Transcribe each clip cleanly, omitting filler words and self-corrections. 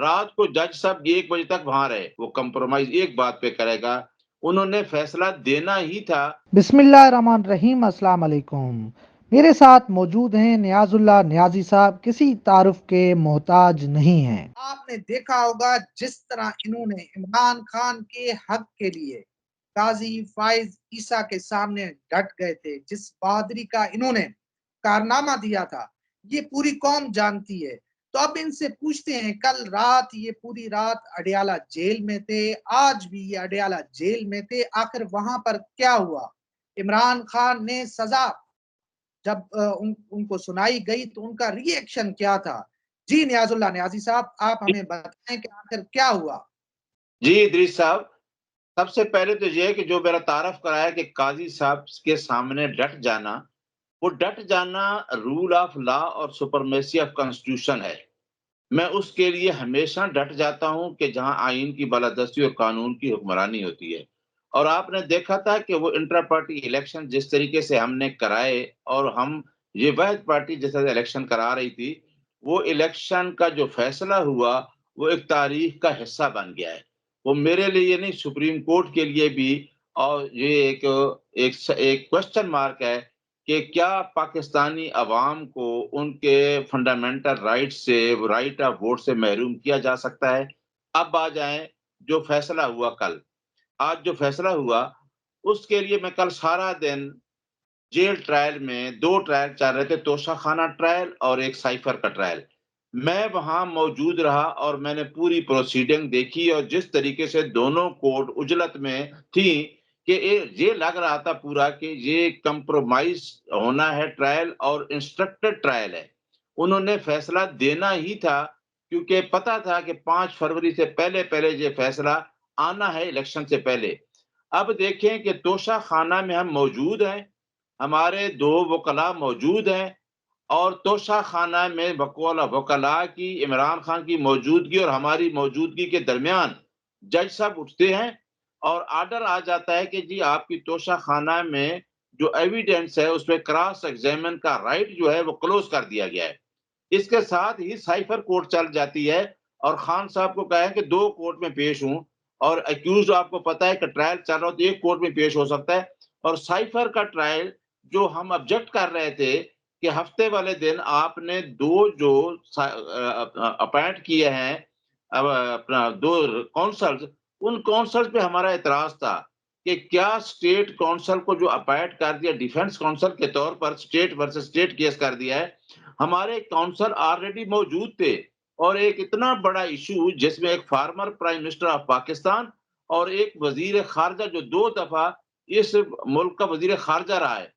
रात को जज साहब 1 बजे तक वहां रहे, वो कंप्रोमाइज एक बात पे करेगा, उन्होंने फैसला देना ही था। बिस्मिल्लाहिर्रहमानिर्रहीम, अस्सलाम वालेकुम। मेरे साथ मौजूद हैं नियाज़ुल्लाह नियाज़ी साहब, किसी तारुफ के मोहताज नहीं हैं। आपने देखा होगा जिस तरह इन्होंने इमरान खान के हक के लिए काजी फाइज ईसा के सामने डट गए थे, जिस बहादुरी का इन्होंने कारनामा दिया था, ये पूरी कौम जानती है। तो अब इनसे पूछते हैं, कल रात ये पूरी रात अडयाला जेल में थे, आज भी ये अडयाला जेल में थे, आखिर वहां पर क्या हुआ? इमरान खान ने सजा जब उनको सुनाई गई तो उनका रिएक्शन क्या था? जी नियाजुल्लाह नियाजी साहब, आप हमें बताएं कि आखिर क्या हुआ? जी इदरीस साहब, सबसे पहले तो ये है कि जो मेरा तारफ़ कराया कि काज़ी साहब के सामने डट जाना, वो डट जाना रूल ऑफ लॉ और सुपरमेसी ऑफ कॉन्स्टिट्यूशन है। मैं उसके लिए हमेशा डट जाता हूँ कि जहाँ आईन की बालादस्ती और कानून की हुक्मरानी होती है। और आपने देखा था कि वो इंट्रा पार्टी इलेक्शन जिस तरीके से हमने कराए, और हम ये वह पार्टी जैसा इलेक्शन करा रही थी, वो इलेक्शन का जो फैसला हुआ, वो एक तारीख का हिस्सा बन गया है। वो मेरे लिए नहीं, सुप्रीम कोर्ट के लिए भी। और ये एक क्वेश्चन मार्क है कि क्या पाकिस्तानी अवाम को उनके फंडामेंटल राइट से, राइट ऑफ वोट से महरूम किया जा सकता है? अब आ जाएँ जो फैसला हुआ कल। आज जो फैसला हुआ, उसके लिए मैं कल सारा दिन जेल ट्रायल में 2 ट्रायल चल रहे थे, तोशाखाना ट्रायल और एक साइफर का ट्रायल। मैं वहाँ मौजूद रहा और मैंने पूरी प्रोसीडिंग देखी, और जिस तरीके से दोनों कोर्ट उजलत में थी कि ये लग रहा था पूरा कि ये कंप्रोमाइज़ होना है ट्रायल और इंस्ट्रक्टेड ट्रायल है। उन्होंने फैसला देना ही था, क्योंकि पता था कि 5 फरवरी से पहले-पहले ये फैसला आना है इलेक्शन से पहले। अब देखें कि तोशाखाना में हम मौजूद हैं, हमारे 2 वकला मौजूद हैं, और तोशाखाना में वकला की, इमरान खान की मौजूदगी और हमारी मौजूदगी के दरमियान जज साहब उठते हैं और ऑर्डर आ जाता है कि जी आपकी तोशाखाना में जो एविडेंस है उसपे क्रॉस एग्जामिन का राइट जो है वो क्लोज कर दिया गया है। इसके साथ ही साइफर कोर्ट चल जाती है और खान साहब को कहा है कि 2 कोर्ट में पेश हूँ, और अक्यूज़्ड आपको पता है कि ट्रायल चल रहा हो तो 1 कोर्ट में पेश हो सकता है। और साइफर का ट्रायल जो हम ऑब्जेक्ट कर रहे थे कि हफ्ते वाले दिन आपने 2 जो अपॉइंट किए हैं, अब अपना 2 काउंसल्स, उन काउंसल्स पे हमारा एतराज़ था कि क्या स्टेट काउंसिल को जो अपॉइंट कर दिया डिफेंस काउंसिल के तौर पर, स्टेट वर्सेस स्टेट केस कर दिया है, हमारे काउंसिल ऑलरेडी मौजूद थे। और एक इतना बड़ा इश्यू जिसमें एक farmer prime minister of Pakistan और एक वज़ीर ख़ारिजा जो 2 दफ़ा इस मुल्क का वज़ीर ख़ारिजा रहा है,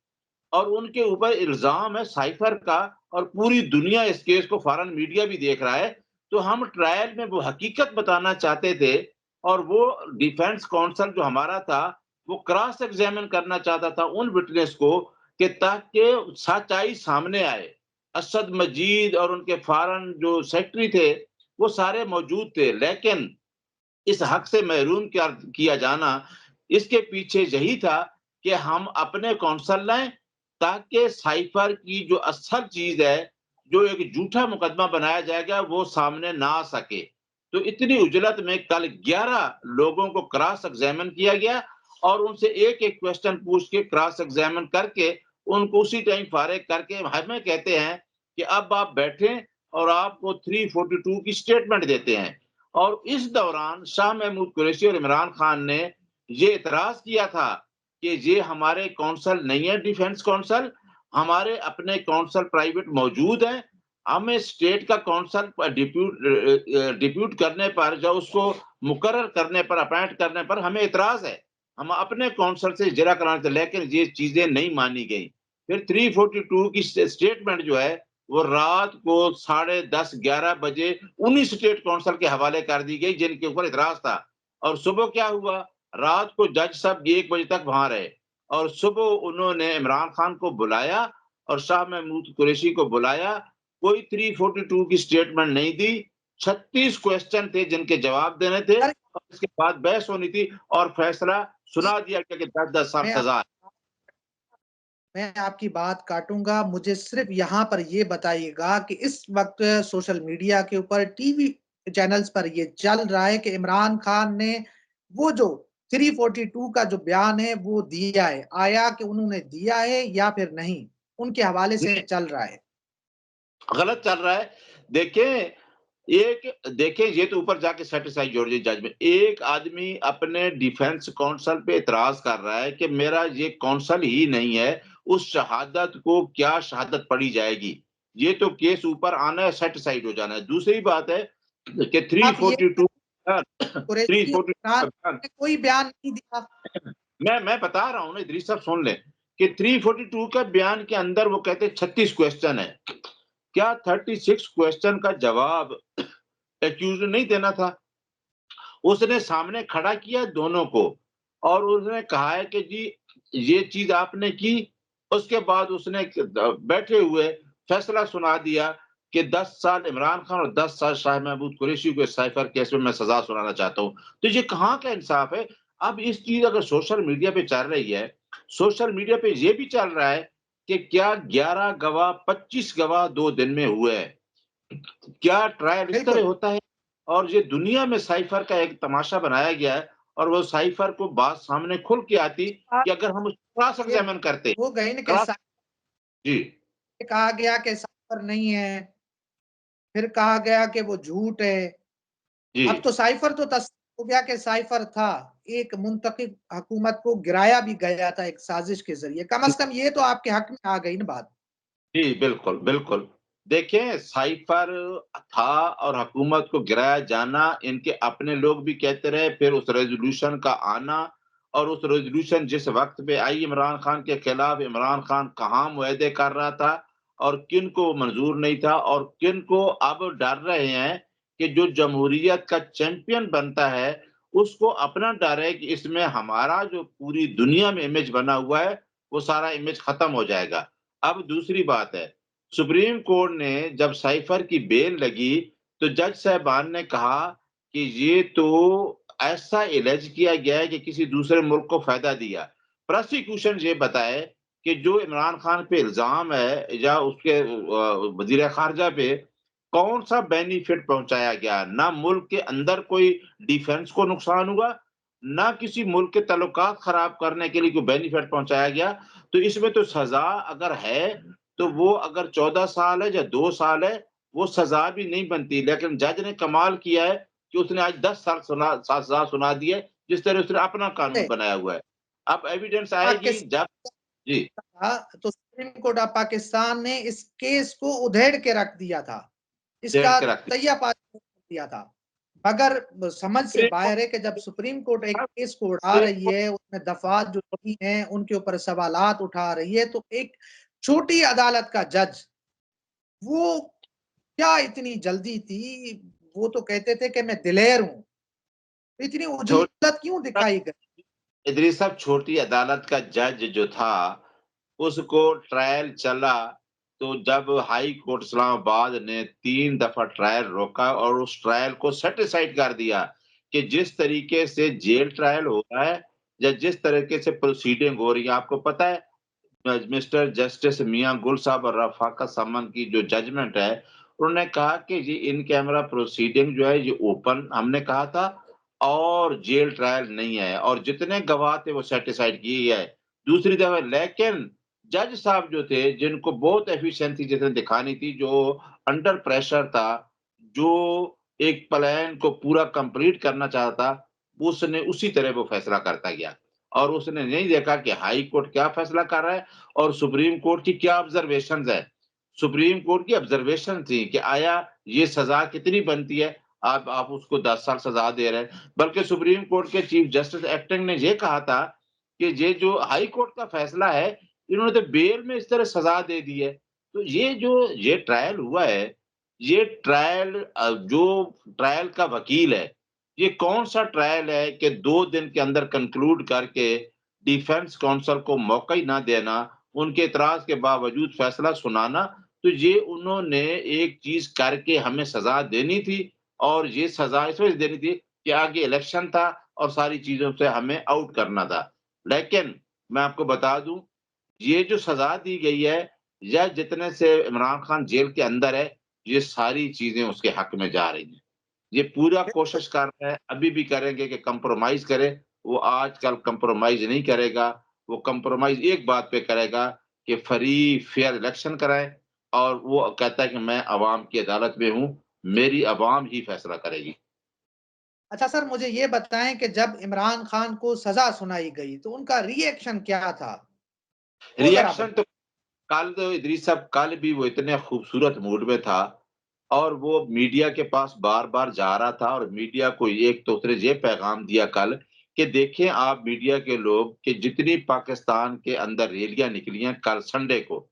और उनके ऊपर इल्ज़ाम है साइफ़र का, और पूरी दुनिया इस केस को, फॉरेन मीडिया भी देख रहा है। तो हम ट्रायल में वो हकीकत बताना चाहते थे, और वो डिफेंस काउंसिल जो हमारा था, वो क्रॉस एग्ज़ामिन करना चाहता था उन विटनेस को कि ताकि सच्चाई सामने आए। असद मजीद और उनके फॉरेन जो सेक्रेटरी थे, वो सारे मौजूद थे। लेकिन इस हक से महरूम किया जाना, इसके पीछे यही था कि हम अपने कौंसल लाएँ, ताकि साइफ़र की जो असल चीज़ है, जो एक झूठा मुकदमा बनाया जाएगा, वो सामने ना आ सके। तो इतनी उजलत में कल 11 लोगों को क्रॉस एग्ज़ामिन किया गया, और उनसे एक-एक क्वेश्चन पूछ के क्रॉस एग्ज़ामिन करके उनको उसी टाइम फारिग करके हमें कहते हैं कि अब आप बैठें, और आपको 342 की स्टेटमेंट देते हैं। और इस दौरान शाह महमूद कुरैशी और इमरान खान ने ये एतराज़ किया था कि ये हमारे काउंसिल नहीं है डिफेंस काउंसिल, हमारे अपने काउंसिल प्राइवेट मौजूद हैं। हमें स्टेट का काउंसिल डिप्यूट करने पर, जो उसको मुकर्रर करने पर, अपॉइंट करने पर हमें एतराज़ है। हम अपने काउंसिल से इजरा कराना थे, लेकिन ये चीज़ें नहीं मानी गई। फिर 342 की स्टेटमेंट जो है, वो रात को 10:30 11 बजे उन्हीं स्टेट काउंसिल के हवाले कर दी गई जिनके ऊपर इतराज था। और सुबह क्या हुआ, रात को जज साहब 1 बजे तक वहां रहे, और सुबह उन्होंने इमरान खान को बुलाया और शाह महमूद कुरैशी को बुलाया। कोई 342 की स्टेटमेंट नहीं दी। 36 क्वेश्चन थे जिनके जवाब देने थे, सर, और इसके बाद बहस होनी थी, और फैसला जी, सुना दिया गया कि 10-10 साल मैं सजा है। मैं आपकी बात काटूँगा, मुझे सिर्फ़ यहाँ पर ये बताइएगा कि इस वक़्त सोशल मीडिया के ऊपर, टीवी चैनल्स पर ये चल रहा है कि इमरान खान ने वो जो 342 का जो बयान है वो दिया है, आया कि उन्होंने दिया है या फिर नहीं? उनके हवाले से नहीं, चल रहा है। गलत चल रहा है। देखें, देखिए ये तो ऊपर जाके सैटिस्फाई जॉर्जियन जज में एक आदमी अपने डिफेंस काउंसिल पे इतराज कर रहा है कि मेरा ये काउंसिल ही नहीं है, उस शहादत को क्या शहादत पड़ी जाएगी। ये तो केस ऊपर आना है, सेटिस्फाइड हो जाना है। दूसरी बात है कि आप ये 342 कुरैशी 342 इमरान का बयान, ने कोई बयान नहीं दिया। मैं बता रहा हूँ ना, इदरीस साहब सुन लें कि 342 का बयान के अंदर वो कहते हैं 36 क्वेश्चन है। क्या 36 क्वेश्चन का जवाब एक्यूज ने नहीं देना था? उसने सामने खड़ा किया दोनों को और उसने कहा है कि जी ये चीज आपने की। उसके बाद उसने बैठे हुए फैसला सुना दिया कि 10 साल इमरान खान और 10 साल शाह महमूद कुरैशी को साइफर केस में मैं सजा सुनाना चाहता हूं। तो ये कहाँ का इंसाफ है? अब इस चीज अगर सोशल मीडिया पे चल रही है, सोशल मीडिया पे ये भी चल रहा है कि क्या 11 गवाह 25 गवाह 2 दिन में हुए हैं। क्या ट्रायल इस तरह बिल्कुल, होता है? और ये दुनिया में साइफर का एक तमाशा बनाया गया है और वो साइफर को बात सामने खुल के आती बात कि अगर हम उसको क्रॉस ये एग्जामिन करते। हो गई ना कि क्रॉस, जी, कहा गया कि साइफर नहीं है, फिर कहा गया कि वो झूठ है। जी, अब तो साइफर तो तस्लीम हो गया कि साइफर था। एक मुंतखब हुकूमत को गिराया भी गया था एक साजिश के ज़रिए। कम से कम ये तो आपके हक में आ गई ना बात। जी, बिल्कुल, बिल्कुल। देखें, साइफर था और हुकूमत को गिराया जाना इनके अपने लोग भी कहते रहे, फिर उस रेज़ोल्यूशन का आना और उस रेज़ोल्यूशन जिस वक़्त पे आई इमरान खान के खिलाफ, इमरान खान कहाँ मुआहदे कर रहा था और किनको मंज़ूर नहीं था और किनको अब डर रहे हैं कि जो जमहूरियत का चैंपियन बनता है, उसको अपना डर है कि इसमें हमारा जो पूरी दुनिया में इमेज बना हुआ है, वो सारा इमेज खत्म हो जाएगा। अब दूसरी बात है, सुप्रीम कोर्ट ने जब साइफर की बेल लगी, तो जज साहिबान ने कहा कि ये तो ऐसा एलिज किया गया है कि किसी दूसरे मुल्क को फ़ायदा दिया। प्रोसिक्यूशन ये बताए कि जो इमरान खान पे इल्ज़ाम है या उसके वज़ीर ख़ारिजा पे कौन-सा बेनिफिट पहुँचाया गया? ना मुल्क के अंदर कोई डिफेंस को नुकसान हुआ, ना किसी मुल्क के ताल्लुकात ख़राब करने के लिए कोई बेनिफिट पहुँचाया गया। तो इसमें तो सज़ा अगर है, तो वो अगर 14 साल है या 2 साल है, वो सज़ा भी नहीं बनती। लेकिन जज ने कमाल किया है कि उसने आज 10 साल सज़ा सुना दी है, जिस तरह उसने अपना कानून बनाया हुआ है। अब एविडेंस आएगी पाकिस्तान जब, जी, था, तो सुप्रीम कोर्ट ऑफ पाकिस्तान ने इस केस को उधेड़ के रख दिया था। डेढ़ इसका के रख तैया पास कर दिया था। मगर समझ से दिया। बाहर है कि जब सुप्रीम कोर्ट एक केस को उठा रही है, उसमें दफ़ात जो लगी हैं, उनके ऊपर सवालात उठा रही है, तो एक छोटी अदालत का जज, वो क्या इतनी जल्दी थी? वो तो कहते थे कि मैं दिलेर हूँ। इतनी छोटा उजलत क्यों दिखाई गई? इदरीस साहब, छोटी अदालत का जज जो था, उसको ट्रायल चला, तो जब हाई कोर्ट इस्लामाबाद ने 3 दफ़ा ट्रायल रोका और उस ट्रायल को सेट असाइड कर दिया कि जिस तरीके से जेल ट्रायल हो रहा है या जिस तरीके से प्रोसीडिंग हो रही है, आपको पता है मिस्टर जस्टिस मियां गुल साहब और रफाका समन की जो जजमेंट है, उन्होंने कहा कि जी इन कैमरा प्रोसीडिंग जो है ये ओपन हमने कहा था और जेल ट्रायल नहीं है और जितने गवाह थे वो सेटिस्फाइड किए गए। दूसरी दफा लेकिन जज साहब जो थे जिनको बहुत एफिशिएंसी जिसने दिखानी थी, जो अंडर प्रेशर था, जो एक प्लान को पूरा कंप्लीट करना चाहता था, उसने उसी तरह वो फैसला करता गया। और उसने नहीं देखा कि हाई कोर्ट क्या फैसला कर रहा है और सुप्रीम कोर्ट की क्या ऑब्जर्वेशंस है। सुप्रीम कोर्ट की ऑब्जर्वेशन थी कि आया ये सज़ा कितनी बनती है, आप उसको 10 साल सज़ा दे रहे हैं। बल्कि सुप्रीम कोर्ट के चीफ जस्टिस एक्टिंग ने ये कहा था कि ये जो हाई कोर्ट का फैसला है, इन्होंने तो बेल में इस तरह सज़ा दे दी है। तो ये जो ये ट्रायल हुआ है, ये ट्रायल जो ट्रायल का वकील है, ये कौन-सा ट्रायल है कि 2 दिन के अंदर कंक्लूड करके डिफेंस काउंसिल को मौका ही ना देना, उनके इतराज़ के बावजूद फैसला सुनाना, तो ये उन्होंने एक चीज़ करके हमें सज़ा देनी थी और ये सज़ा इस वजह से देनी थी कि आगे इलेक्शन था और सारी चीज़ों से हमें आउट करना था। लेकिन मैं आपको बता दूँ, ये जो सज़ा दी गई है या जितने से इमरान खान जेल के अंदर है, ये सारी चीज़ें उसके हक में जा रही हैं। ये पूरा बिल्कुल। कोशिश कर रहे हैं, अभी भी करेंगे कि कंप्रोमाइज़ करे। वो आजकल कंप्रोमाइज़ नहीं करेगा, वो कंप्रोमाइज़ एक बात पे करेगा कि फ्री फेयर इलेक्शन कराएँ और वो कहता है कि मैं अवाम की अदालत में हूँ, मेरी अवाम ही फैसला करेगी। अच्छा सर मुझे ये बताएँ कि जब इमरान खान को सज़ा सुनाई गई, तो उनका रिएक्शन क्या था? वो ज़रा रिएक्शन बताएँ। तो कल तो इदरीस साहब कल भी वो इतने खूबसूरत मूड में था और वो मीडिया के पास बार-बार जा रहा था और मीडिया को एक तो उसने ये पैगाम दिया कल कि देखें आप मीडिया के लोग कि जितनी पाकिस्तान के अंदर रैलियाँ निकली हैं कल संडे को,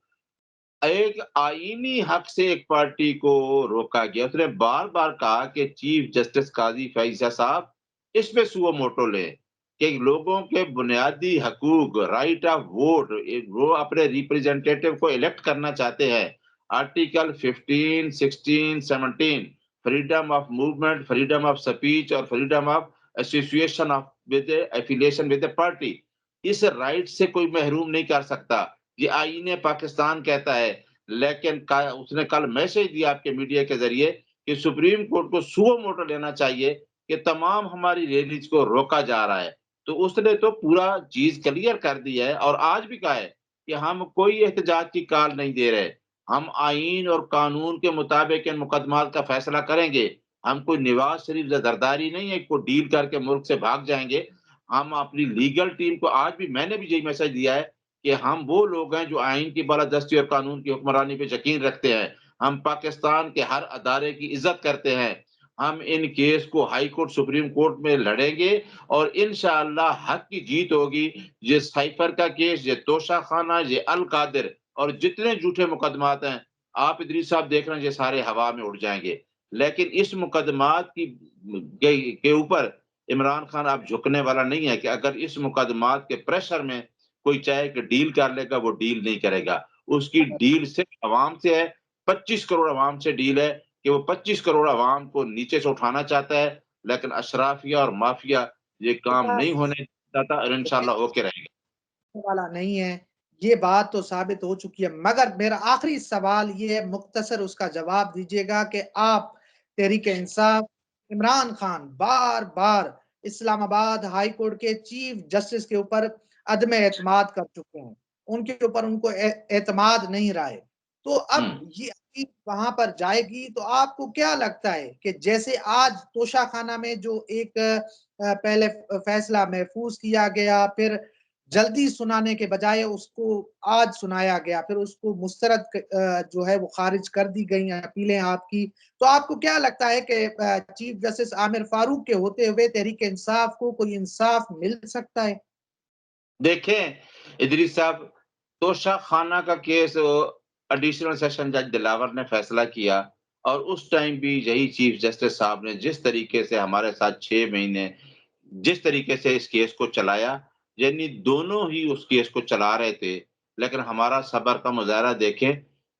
एक आईनी हक से एक पार्टी को रोका गया। उसने बार-बार कहा कि चीफ जस्टिस काज़ी फैज़ा साहब इसमें सुओ मोटो लें, कि लोगों के बुनियादी हकूक, राइट ऑफ वोट वो अपने रिप्रेजेंटेटिव को इलेक्ट करना चाहते हैं। Article 15, 16, 17 freedom of movement, freedom of speech और freedom of association of with affiliation with the party. इस राइट से कोई महरूम नहीं कर सकता। ये आईन पाकिस्तान कहता है, लेकिन का उसने कल मैसेज दिया आपके मीडिया के ज़रिए कि सुप्रीम कोर्ट को सुओ मोटो लेना चाहिए कि तमाम हमारी रैलीज़ को रोका जा रहा है। तो उसने तो पूरा चीज़ क्लियर कर दी है और आज भी कहा है कि हम कोई एहतजाज की कॉल नहीं दे रहे। हम आईन और कानून के मुताबिक इन मुकदमात का फैसला करेंगे। हम कोई नवाज़ शरीफ ज़रदारी नहीं है, कोई डील करके मुल्क से भाग जाएँगे। हम अपनी लीगल टीम को आज भी मैंने भी यही मैसेज दिया है कि हम वो लोग हैं जो आईन की बालादस्ती और कानून की हुक्मरानी पे यकीन रखते हैं। हम पाकिस्तान के हर अदारे की इज़्ज़त करते हैं। हम इन केस को हाई कोर्ट, सुप्रीम कोर्ट में लड़ेंगे और इंशाअल्लाह हक की जीत होगी। ये साइफर का केस, ये तोशाखाना, ये अल कादिर और जितने झूठे मुकदमात हैं, आप इदरीस साहब देख रहे हैं ये सारे हवा में उड़ जाएँगे। लेकिन इस मुकदमात की के ऊपर इमरान खान अब झुकने वाला नहीं है कि अगर इस मुकदमात के प्रेशर में कोई चाहे कि डील कर लेगा, वो डील नहीं करेगा। उसकी डील सिर्फ़ अवाम से है, 25 करोड़ अवाम से डील है कि वो 25 करोड़ अवाम को नीचे से उठाना चाहता है, लेकिन अशराफिया और माफिया ये काम ऐसा नहीं होने देता और इंशाअल्लाह होके रहेगा। वाला नहीं है, ये बात तो साबित हो चुकी है। मगर मेरा आखिरी सवाल ये है, मुख्तसर उसका जवाब दीजिएगा कि आप तहरीक-ए-इंसाफ इमरान खान बार-बार इस्लामाबाद हाई कोर्ट के चीफ जस्टिस के ऊपर अदम एतमाद कर चुके हैं। उनके ऊपर उनको एतमाद नहीं रहा है। तो हुँ। अब ये अभी वहाँ पर जाएगी तो आपको क्या लगता है कि जैसे आज तोशाखाना में जो एक पहले फैसला महफूज़ किया गया, फिर जल्दी सुनाने के बजाय उसको आज सुनाया गया, फिर उसको मुस्तरद जो है वो खारिज कर दी गई अपीलें आपकी। तो आपको क्या लगता है कि चीफ जस्टिस आमिर फारूक के होते हुए तहरीक-ए-इंसाफ को कोई इंसाफ मिल सकता है? देखें, इदरीस साहब तोशाखाना का केस एडिशनल सेशन जज दिलावर ने फैसला किया और उस टाइम भी यही चीफ जस्टिस साहब ने जिस तरीके से हमारे साथ 6 महीने जिस तरीके से इस केस को चलाया, यानी दोनों ही उस केस को चला रहे थे, लेकिन हमारा सब्र का मुज़ाहरा देखें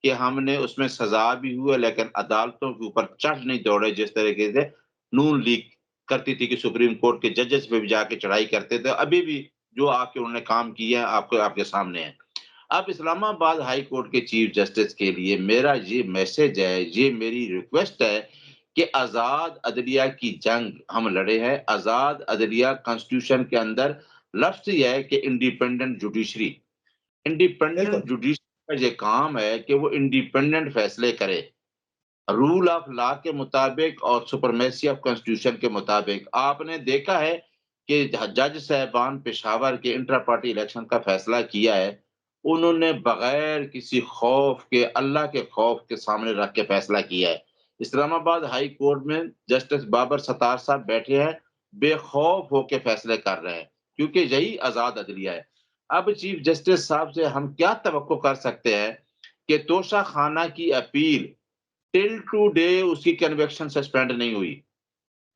कि हमने उसमें सज़ा भी हुई लेकिन अदालतों के ऊपर चढ़ नहीं दौड़े जिस तरीके से नून लीग करती थी कि सुप्रीम कोर्ट के जजेस पे भी जाके चढ़ाई करते थे। अभी भी जो आके उन्होंने काम किए हैं, आपको आपके सामने हैं। अब इस्लामाबाद हाई कोर्ट के चीफ जस्टिस के लिए मेरा ये मैसेज है, ये मेरी रिक्वेस्ट है कि आज़ाद अदलिया की जंग हम लड़े हैं। आज़ाद अदलिया कॉन्स्टिट्यूशन के अंदर लफ्ज़ ये है कि इंडिपेंडेंट जुडिशरी। इंडिपेंडेंट बिल्कुल। जुडिशरी का ये काम है कि वो इंडिपेंडेंट फैसले करे। रूल ऑफ लॉ के मुताबिक और सुप्रीमेसी ऑफ कॉन्स्टिट्यूशन के मुताबिक आपने देखा है कि जज साहिबान पेशावर के इंटर पार्टी इलेक्शन का फैसला किया है। उन्होंने बगैर किसी खौफ के, अल्लाह के खौफ के सामने रख के फैसला किया है। इस्लामाबाद हाई कोर्ट में जस्टिस बाबर सत्तार साहब बैठे हैं, बेखौफ होके फैसले कर रहे हैं, क्योंकि यही आज़ाद अदलिया है। अब चीफ जस्टिस साहब से हम क्या तवक्को कर सकते हैं कि तोशा खाना की अपील टिल टुडे उसकी कन्विक्शन सस्पेंड नहीं हुई।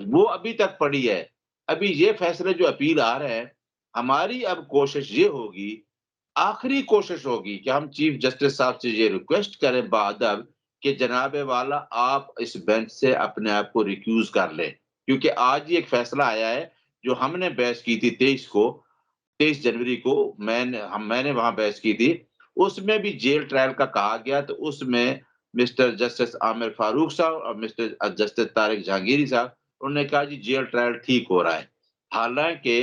वो अभी तक पड़ी है। अभी ये फैसले जो अपील आ रहे हैं, हमारी अब कोशिश ये होगी, आखिरी कोशिश होगी कि हम चीफ जस्टिस साहब से ये रिक्वेस्ट करें बाअदब कि जनाब वाला आप इस बेंच से अपने आप को रिक्यूज़ कर लें। क्योंकि आज ही एक फैसला आया है, जो हमने बहस की थी 23 जनवरी को मैंने वहाँ बहस की थी। उसमें भी जेल ट्रायल का कहा गया, तो उसमें मिस्टर जस्टिस आमिर फारूक साहब और मिस्टर जस्टिस तारिक जहांगीरी साहब उन्होंने कहा जी जेल ट्रायल ठीक हो रहा है। हालाँकि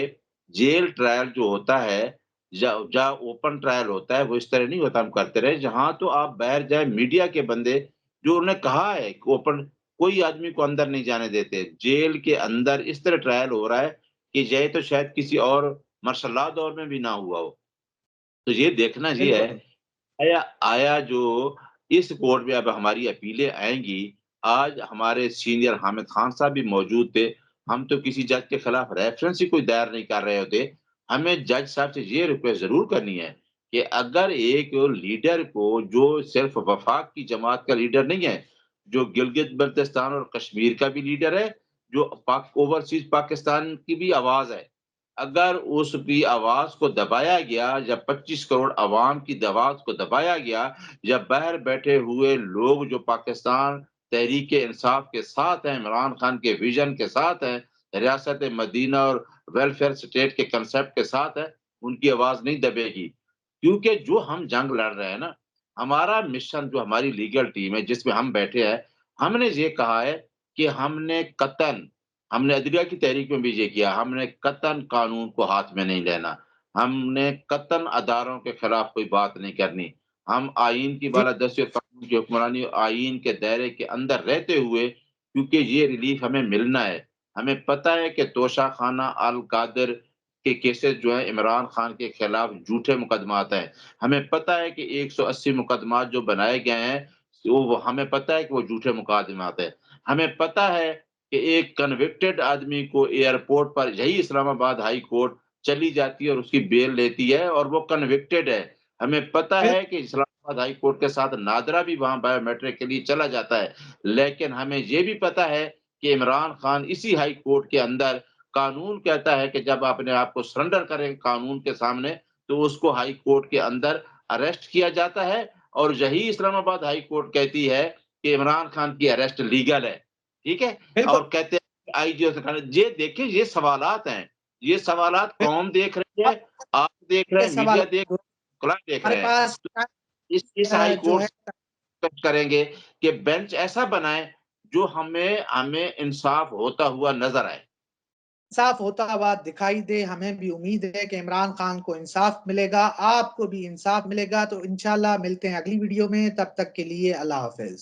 जेल ट्रायल जो होता है, जहाँ ओपन ट्रायल होता है, वो इस तरह नहीं होता हम करते रहे, जहाँ तो आप बाहर जाए मीडिया के बंदे जो उन्होंने कहा है कि ओपन कोई आदमी को अंदर नहीं जाने देते। जेल के अंदर इस तरह ट्रायल हो रहा है कि ये तो शायद किसी और मार्शल लॉ दौर में भी ना हुआ हो। तो ये देखना ये है, बिल्कुल। आया आया जो इस कोर्ट में अब हमारी अपीलें आएँगी, आज हमारे सीनियर हामिद खान साहब भी मौजूद थे। हम तो किसी जज के खिलाफ रेफ़रेंस ही कोई दायर नहीं कर रहे होते। हमें जज साहब से ये रिक्वेस्ट ज़रूर करनी है कि अगर एक लीडर को जो सिर्फ़ वफ़ाक की जमात का लीडर नहीं है, जो गिलगित-बल्तिस्तान और कश्मीर का भी लीडर है, जो ओवरसीज़ पाकिस्तान की भी आवाज़ है। अगर उसकी आवाज़ को दबाया गया, जब 25 करोड़ अवाम की आवाज़ को दबाया गया, जब बाहर बैठे हुए लोग जो पाकिस्तान तहरीक-ए-इंसाफ के साथ हैं, इमरान खान के विज़न के साथ हैं, रियासत-ए-मदीना और वेलफेयर स्टेट के कांसेप्ट के साथ हैं, उनकी आवाज़ नहीं दबेगी। क्योंकि जो हम जंग लड़ रहे हैं ना, हमारा मिशन जो हमारी लीगल टीम है, जिसमें हम बैठे हैं, हमने ये कहा है कि हमने अदलिया की तहरीक में भी ये किया, हमने कतई कानून को हाथ में नहीं लेना। हमने कतई अदारों के खिलाफ कोई बात नहीं करनी। हम आईन की जी, बालादस्ती और कानून की हुक्मरानी और आईन के दायरे के अंदर रहते हुए क्योंकि ये रिलीफ हमें मिलना है। हमें पता है कि तोशा खाना, अल कादिर के केसेज़ जो हैं इमरान खान के खिलाफ झूठे मुकदमात हैं। हमें पता है कि 180 मुकदमात जो बनाए गए हैं, वो हमें पता है कि वो झूठे मुकदमात हैं। हमें पता है कि एक कन्विक्टेड आदमी को एयरपोर्ट पर यही इस्लामाबाद हाई कोर्ट चली जाती है और उसकी बेल लेती है और वो कन्विक्टेड है। हमें पता बिल है कि इस्लामाबाद हाई कोर्ट के साथ नादरा भी वहाँ बायोमेट्रिक के लिए चला जाता है। लेकिन हमें ये भी पता है कि इमरान खान इसी हाई कोर्ट के अंदर कानून कहता है कि जब अपने आप को सरेंडर करें कानून के सामने, तो उसको हाई कोर्ट के अंदर अरेस्ट किया जाता है और यही इस्लामाबाद हाई कोर्ट कहती है कि इमरान खान की अरेस्ट लीगल है। ठीक है? बिल्कुल, और कहते हैं आईजी और सरकार ये देखिए ये सवालात हैं। ये सवालात बिल कौम देख रही अब है, आप देख रहे ये हैं, सवाल मीडिया देख क्लाइंट देख हमारे रहे हैं। पास तो इस हाई जो कोर्ट है से एक्सपेक्ट करेंगे कि बेंच ऐसा बनाए जो हमें हमें इंसाफ होता हुआ नज़र आए। इंसाफ होता हुआ दिखाई दे, हमें भी उम्मीद है कि इमरान खान को इंसाफ मिलेगा, आपको भी इंसाफ मिलेगा। तो इंशाअल्लाह मिलते हैं अगली वीडियो में, तब तक के लिए अल्लाह हाफ़िज़।